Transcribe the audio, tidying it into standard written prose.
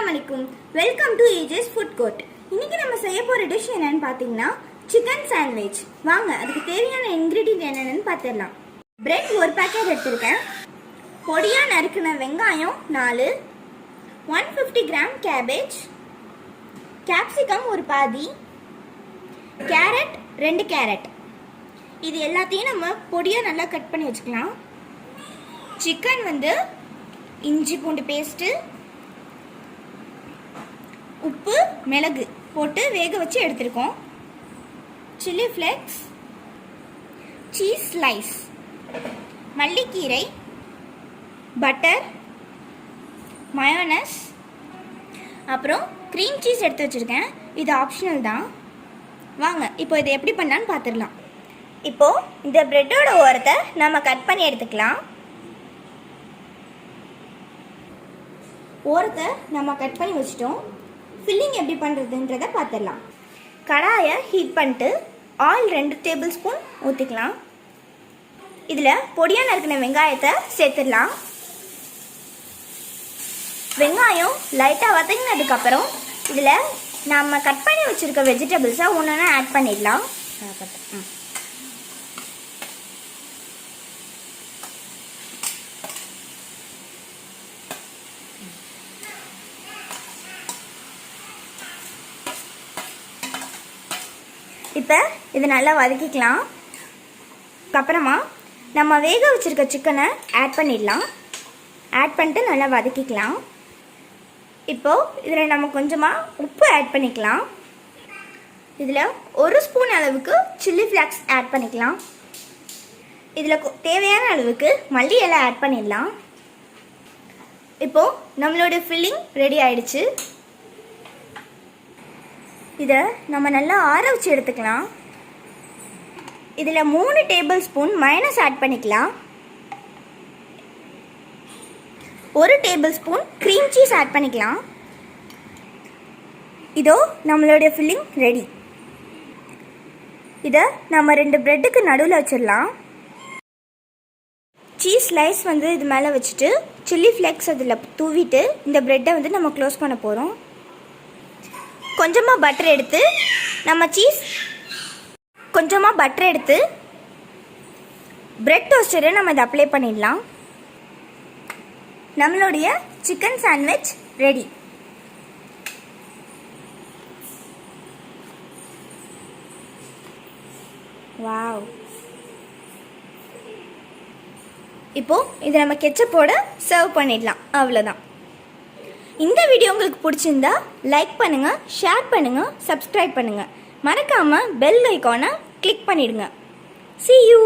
Assalamualaikum. Welcome to AJ's Food Court. இன்னைக்கு நம்ம செய்ய போற டிஷ் என்னன்னு பாத்தீங்கன்னா சிக்கன் சாண்ட்விச். வாங்க அதுக்கு தேவையான இன்கிரிடியன்ட் என்னன்னு பாத்திரலாம். பிரெட் ஒரு பாக்கெட் எடுத்துர்க்கேன். பொடியா நறுக்குன வெங்காயம் 4, 150 கிராம் கேபேஜ், கேப்சிகம் ஒரு பாதி, கேரட் 2 கேரட். இது எல்லாத்தையும் நம்ம பொடியா நல்லா கட் பண்ணி வச்சுக்கலாம். சிக்கன் வந்து இஞ்சி பூண்டு பேஸ்ட், உப்பு, மிளகு போட்டு வேக வச்சு எடுத்துருக்கோம். சில்லி ஃப்ளேக்ஸ், சீஸ் ஸ்லைஸ், மல்லிக்கீரை, பட்டர், மயோனஸ், அப்புறம் க்ரீம் சீஸ் எடுத்து வச்சுருக்கேன். இது ஆப்ஷனல் தான். வாங்க இப்போ இதை எப்படி பண்ணலான்னு பார்த்துடலாம். இப்போது இந்த ப்ரெட்டோட ஓரத்தை நம்ம கட் பண்ணி எடுத்துக்கலாம். ஓரத்தை நம்ம கட் பண்ணி வச்சிட்டோம். ஃபில்லிங் எப்படி பண்ணுறதுன்றதை பார்த்துடலாம். கடாயை ஹீட் பண்ணிட்டு ஆயில் 2 டேபிள் ஸ்பூன் ஊற்றிக்கலாம். இதில் பொடியாக நறுக்கின வெங்காயத்தை சேர்த்துடலாம். வெங்காயம் லைட்டாக வதங்கினதுக்கப்புறம் இதில் நம்ம கட் பண்ணி வச்சுருக்க வெஜிடபிள்ஸை ஒன்று ஆட் பண்ணிடலாம். இப்போ இது நல்லா வதக்கிக்கலாம். அப்புறமா நம்ம வேக வச்சுருக்க சிக்கனை ஆட் பண்ணிடலாம். ஆட் பண்ணிட்டு நல்லா வதக்கிக்கலாம். இப்போது இதில் நம்ம கொஞ்சமாக உப்பு ஆட் பண்ணிக்கலாம். இதில் 1 ஸ்பூன் அளவுக்கு சில்லி ஃப்ளேக்ஸ் ஆட் பண்ணிக்கலாம். இதில் தேவையான அளவுக்கு மல்லி இலை ஆட் பண்ணிடலாம். இப்போது நம்மளோட ஃபில்லிங் ரெடி ஆயிடுச்சு. இதை நம்ம நல்லா ஆற வச்சு எடுத்துக்கலாம். இதில் 3 டேபிள் ஸ்பூன் மயோனஸ் ஆட் பண்ணிக்கலாம். 1 tablespoon cream cheese add பண்ணிக்கலாம். இதோ நம்மளுடைய ஃபில்லிங் ரெடி. இதை நம்ம 2 ப்ரெட்டுக்கு நடுவில் வச்சிடலாம். சீஸ் ஸ்லைஸ் வந்து இது மேலே வச்சுட்டு சில்லி ஃப்ளேக்ஸ் அதில் தூவிட்டு இந்த ப்ரெட்டை வந்து நம்ம க்ளோஸ் பண்ண போகிறோம். கொஞ்சமாக பட்டர் எடுத்து பிரெட் டோஸ்டரை நம்ம இதை அப்ளை பண்ணிடலாம். நம்மளுடைய சிக்கன் சாண்ட்விச் ரெடி. வாவ்! இப்போது இதை நம்ம கெச்சப்போட சர்வ் பண்ணிடலாம். அவ்வளோதான். இந்த வீடியோ உங்களுக்கு பிடிச்சிருந்தா லைக் பண்ணுங்கள், ஷேர் பண்ணுங்கள், சப்ஸ்கிரைப் பண்ணுங்கள். மறக்காமல் பெல் ஐக்கானை கிளிக் பண்ணிடுங்க. See you!